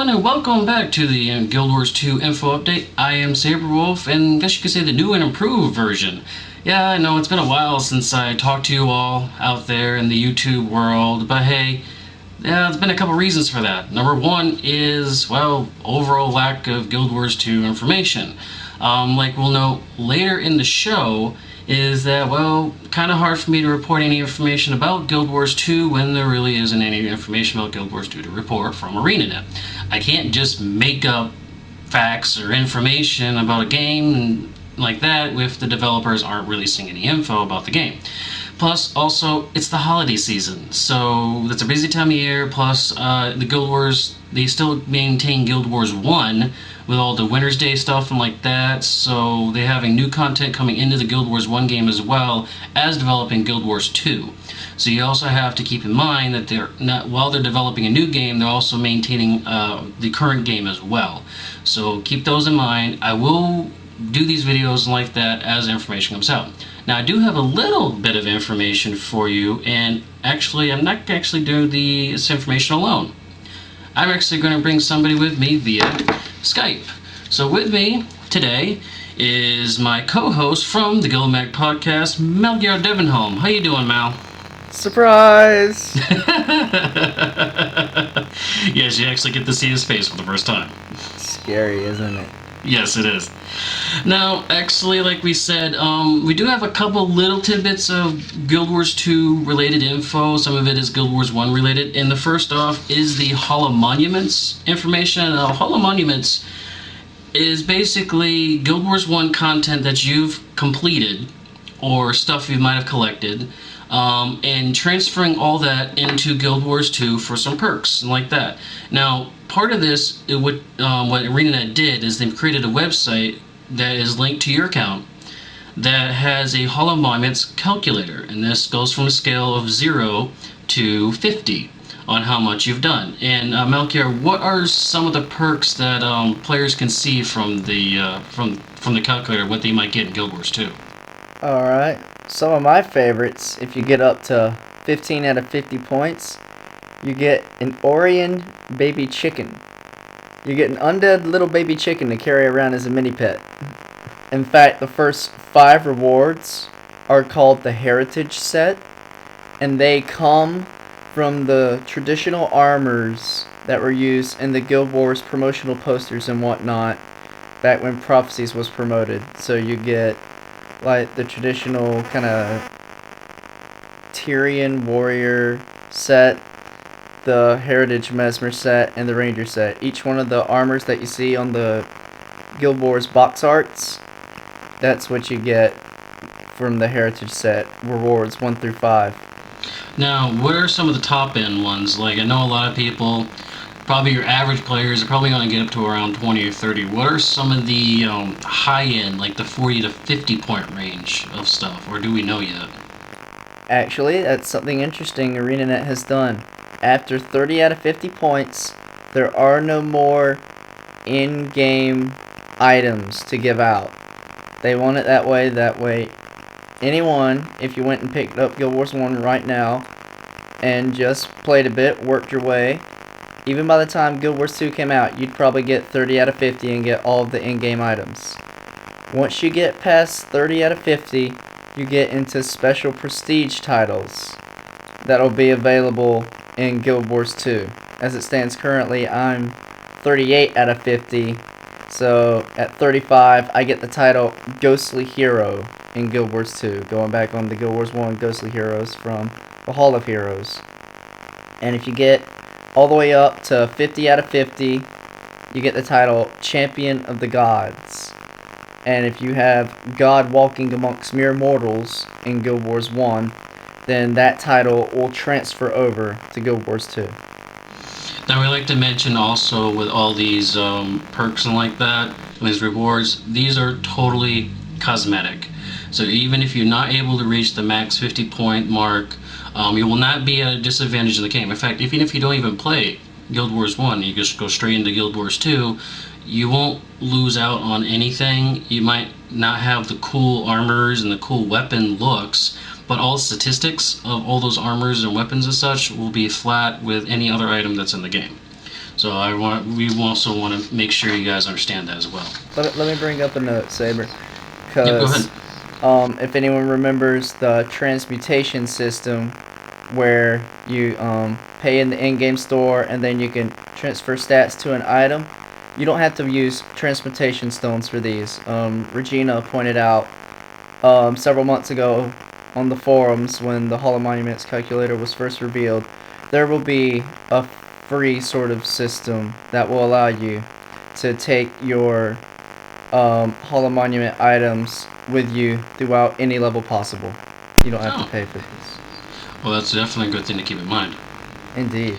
everyone, and welcome back to the Guild Wars 2 info update. I am Sabre and I guess you could say the new and improved version. Yeah, I know it's been a while since I talked to you all out there in the YouTube world, but hey, there's been a couple reasons for that. Number one is, well, overall lack of Guild Wars 2 information. Like we'll note later in the show, is that, well, kind of hard for me to report any information about Guild Wars 2 when there really isn't any information about Guild Wars 2 to report from ArenaNet. I can't just make up facts or information about a game like that if the developers aren't releasing any info about the game. Plus, also, it's the holiday season, so it's a busy time of year, plus the Guild Wars, they still maintain Guild Wars 1 with all the Winter's Day stuff and like that, so they're having new content coming into the Guild Wars 1 game as well as developing Guild Wars 2. So you also have to keep in mind that while they're developing a new game, they're also maintaining the current game as well. So keep those in mind. I will do these videos like that as information comes out. Now I do have a little bit of information for you, and actually I'm not actually doing this information alone. I'm actually going to bring somebody with me via Skype. So with me today is my co-host from the Guild Mag podcast, Melchior Devenholm. How you doing, Mal? Surprise! Yes, you actually get to see his face for the first time. Scary, isn't it? Yes, it is. Now, actually, like we said, we do have a couple little tidbits of Guild Wars 2 related info. Some of it is Guild Wars 1 related. And the first off is the Hall of Monuments information. Hall of Monuments is basically Guild Wars 1 content that you've completed or stuff you might have collected, and transferring all that into Guild Wars 2 for some perks and like that. Now, part of this, what ArenaNet did is they've created a website that is linked to your account that has a Hall of Monuments calculator, and this goes from a scale of 0 to 50 on how much you've done. And Melchior, what are some of the perks that players can see from the calculator, what they might get in Guild Wars 2? Alright, some of my favorites, if you get up to 15 out of 50 points, you get an Orion baby chicken. You get an undead little baby chicken to carry around as a mini pet. In fact, the first 5 rewards are called the Heritage Set, and they come from the traditional armors that were used in the Guild Wars promotional posters and whatnot back when Prophecies was promoted. So you get like the traditional kind of Tyrian warrior set, the Heritage Mesmer set, and the Ranger set. Each one of the armors that you see on the Guild Wars box arts, that's what you get from the Heritage set, rewards 1 through 5. Now, what are some of the top end ones? Like, I know a lot of people, probably your average players, are probably going to get up to around 20 or 30. What are some of the high end, like the 40 to 50 point range of stuff, or do we know yet? Actually, that's something interesting ArenaNet has done. After 30 out of 50 points, there are no more in-game items to give out. They want it that way anyone, if you went and picked up Guild Wars 1 right now and just played a bit, worked your way, even by the time Guild Wars 2 came out, you'd probably get 30 out of 50 and get all of the in-game items. Once you get past 30 out of 50, you get into special prestige titles that'll be available in Guild Wars 2. As it stands currently, I'm 38 out of 50, so at 35, I get the title Ghostly Hero in Guild Wars 2, going back on the Guild Wars 1 Ghostly Heroes from the Hall of Heroes. And if you get all the way up to 50 out of 50, you get the title Champion of the Gods. And if you have God walking amongst mere mortals in Guild Wars 1, then that title will transfer over to Guild Wars 2. Now, we like to mention also with all these perks and like that, these rewards, these are totally cosmetic. So even if you're not able to reach the max 50 point mark, you will not be at a disadvantage in the game. In fact, even if you don't even play Guild Wars 1, you just go straight into Guild Wars 2, you won't lose out on anything. You might not have the cool armors and the cool weapon looks, but all the statistics of all those armors and weapons and such will be flat with any other item that's in the game. So we also want to make sure you guys understand that as well. Let me bring up a note, Saber. Yep, go Because ahead. if anyone remembers the transmutation system, where you pay in the in-game store and then you can transfer stats to an item, you don't have to use transmutation stones for these. Regina pointed out several months ago on the forums when the Holo Monuments calculator was first revealed, there will be a free sort of system that will allow you to take your Holo Monument items with you throughout any level possible. You don't have to Oh, pay for these. well, that's definitely a good thing to keep in mind. Indeed.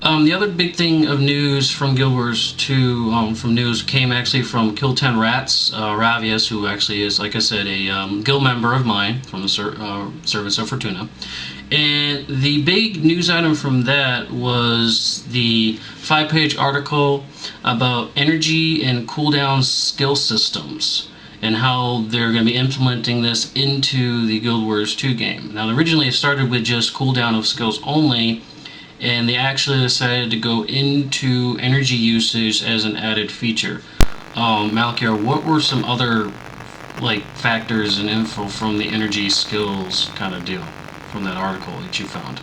The other big thing of news from Guild Wars 2 from news came actually from Kill 10 Rats, Ravius, who actually is, like I said, a guild member of mine from the Servants of Fortuna. And the big news item from that was the 5-page article about energy and cooldown skill systems and how they're going to be implementing this into the Guild Wars 2 game. Now, originally it started with just cooldown of skills only, and they actually decided to go into energy usage as an added feature. Malkier, what were some other factors and info from the energy skills kind of deal from that article that you found?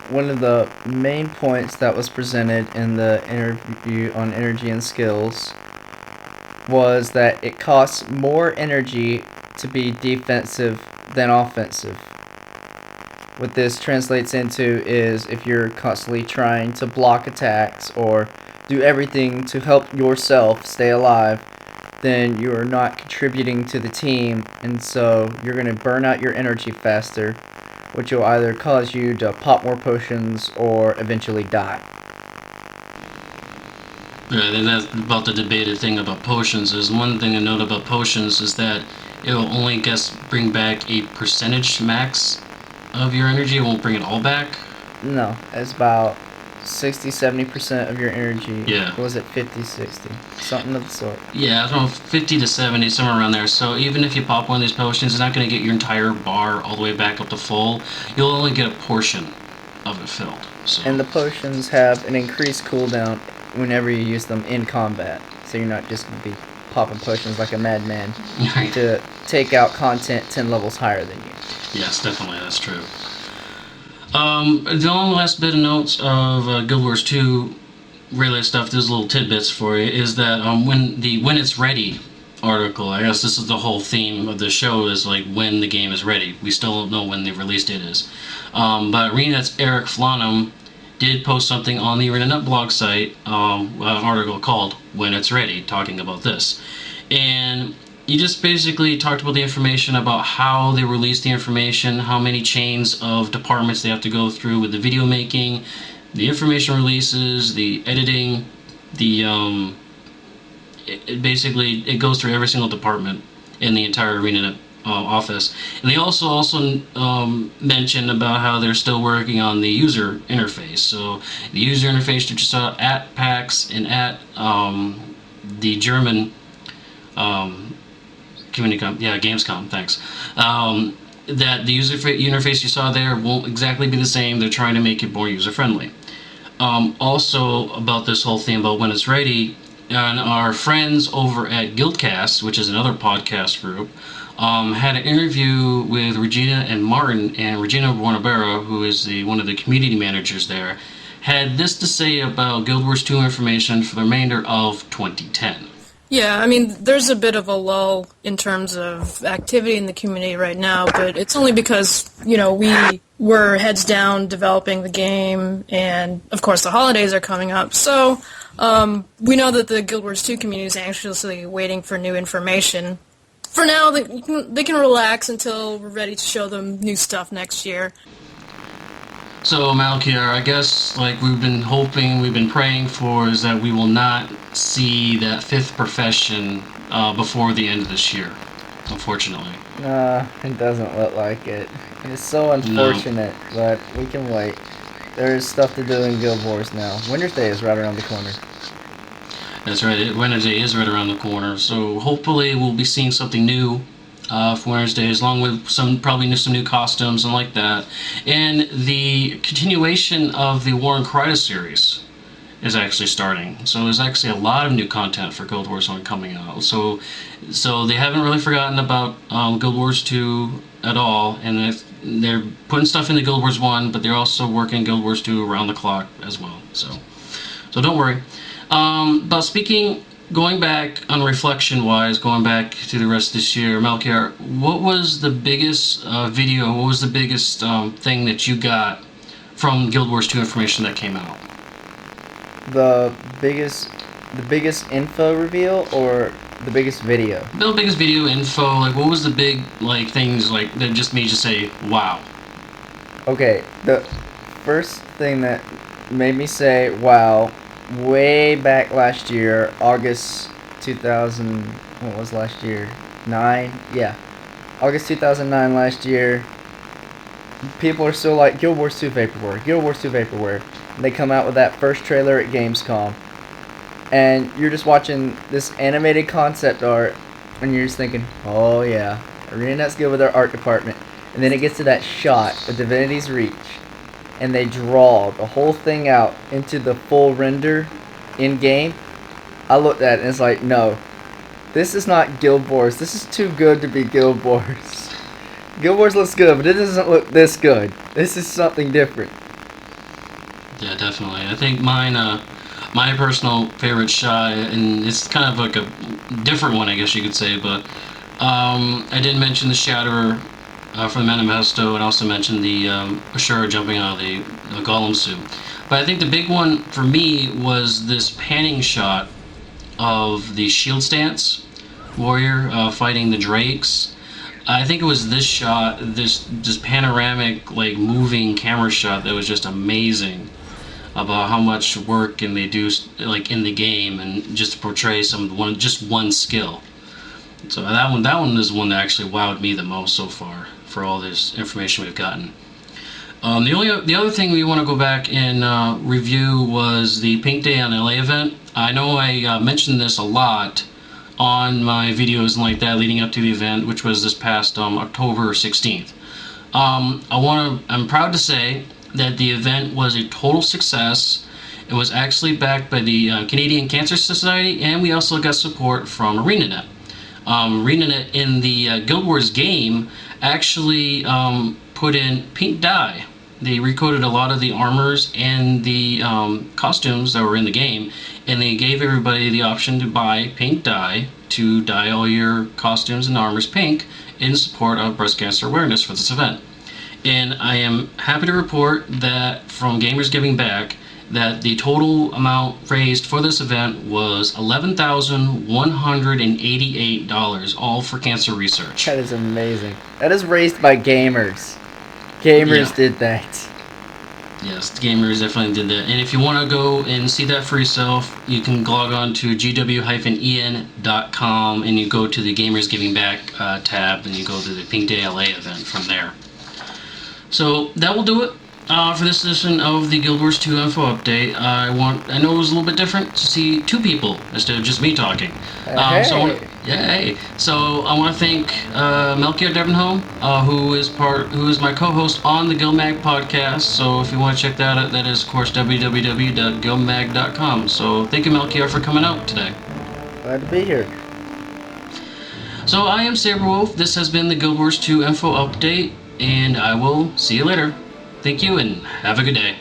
One of the main points that was presented in the interview on energy and skills was that it costs more energy to be defensive than offensive. What this translates into is if you're constantly trying to block attacks or do everything to help yourself stay alive, then you are not contributing to the team, and so you're going to burn out your energy faster, which will either cause you to pop more potions or eventually die. Yeah, and that's about the debated thing about potions. Is one thing to note about potions is that it will only bring back a percentage max of your energy. It won't bring it all back. No, it's about 60-70% of your energy. Yeah. Or was it 50-60? Something of the sort. Yeah, I don't know, 50 to 70, somewhere around there. So even if you pop one of these potions, it's not going to get your entire bar all the way back up to full. You'll only get a portion of it filled. So. And the potions have an increased cooldown whenever you use them in combat. So you're not just going to be popping potions like a madman to take out content 10 levels higher than you. Yes, definitely, that's true. The only last bit of notes of Guild Wars 2 related stuff, there's little tidbits for you, is that when it's ready article, I guess this is the whole theme of the show, is like when the game is ready. We still don't know when the release date is. But ArenaNet's Eric Flonham did post something on the ArenaNet blog site, an article called When It's Ready, talking about this. And he just basically talked about the information about how they release the information, how many chains of departments they have to go through with the video making, the information releases, the editing, the it goes through every single department in the entire ArenaNet office. And they also mentioned about how they're still working on the user interface. So the user interface that you saw at PAX and at the German Gamescom, thanks. That the user interface you saw there won't exactly be the same. They're trying to make it more user-friendly. Also, about this whole thing about when it's ready, and our friends over at Guildcast, which is another podcast group, had an interview with Regina and Martin, and Regina Buonabera, who is one of the community managers there, had this to say about Guild Wars 2 information for the remainder of 2010. Yeah, I mean, there's a bit of a lull in terms of activity in the community right now, but it's only because, we were heads down developing the game, and, of course, the holidays are coming up. So, we know that the Guild Wars 2 community is anxiously waiting for new information. For now, they can relax until we're ready to show them new stuff next year. So, Malkier, I guess, we've been praying for, is that we will not see that fifth profession before the end of this year, unfortunately. It doesn't look like it. It's so unfortunate, but we can wait. There's stuff to do in Guild Wars now. Winter's Day is right around the corner. That's right, Winter's Day is right around the corner, so hopefully we'll be seeing something new for Winter's Day, along with some new costumes and like that. And the continuation of the War and Crisis series is actually starting. So there's actually a lot of new content for Guild Wars 1 coming out. So they haven't really forgotten about Guild Wars 2 at all, and they're putting stuff into Guild Wars 1, but they're also working Guild Wars 2 around the clock as well. So don't worry. But going back on reflection-wise, going back to the rest of this year, Melchior, what was the biggest video? What was the biggest thing that you got from Guild Wars 2 information that came out? The biggest info reveal or the biggest video? The biggest video info. Like, what was the big things that just made you say wow? Okay, the first thing that made me say wow, way back last year, August 2000. What was last year? 9. Yeah, August 2009 last year. People are still like Guild Wars 2 vaporware, Guild Wars 2 vaporware. And they come out with that first trailer at Gamescom, and you're just watching this animated concept art, and you're just thinking, oh yeah, ArenaNet's good with their art department. And then it gets to that shot of Divinity's Reach, and they draw the whole thing out into the full render in game. I looked at it and it's like, no, this is not Guild Wars. This is too good to be Guild Wars. Guild Wars looks good, but it doesn't look this good. This is something different. Yeah, definitely. I think my personal favorite shot, and it's kind of like a different one, I guess you could say, but I did mention the Shatterer for the Manifesto, and also mentioned the Ashura jumping out of the Golem suit. But I think the big one for me was this panning shot of the shield stance warrior fighting the Drakes. I think it was this shot, this panoramic, moving camera shot that was just amazing about how much work and they do in the game, and just to portray one skill. So that one is one that actually wowed me the most so far for all this information we've gotten. The other thing we want to go back and review was the Pink Day on LA event. I know I mentioned this a lot on my videos and like that leading up to the event, which was this past October 16th. I'm proud to say that the event was a total success. It was actually backed by the Canadian Cancer Society, and we also got support from ArenaNet. ArenaNet in the Guild Wars game actually put in pink dye. They recoded a lot of the armors and the costumes that were in the game, and they gave everybody the option to buy pink dye to dye all your costumes and armors pink in support of breast cancer awareness for this event. And I am happy to report that from Gamers Giving Back that the total amount raised for this event was $11,188, all for cancer research. That is amazing. That is raised by gamers. Gamers did that. Yes, the gamers definitely did that. And if you want to go and see that for yourself, you can log on to gw-en.com and you go to the Gamers Giving Back tab, and you go to the Pink Day LA event from there. So that will do it for this edition of the Guild Wars 2 info update. I know it was a little bit different to see two people instead of just me talking. So I want to thank Melchior Devenholm, who is my co-host on the Guildmag podcast. So if you want to check that out, that is of course www.guildmag.com. So thank you, Melchior, for coming out today. Glad to be here. So I am Sabre Wolf. This has been the Guild Wars 2 info update, and I will see you later. Thank you, and have a good day.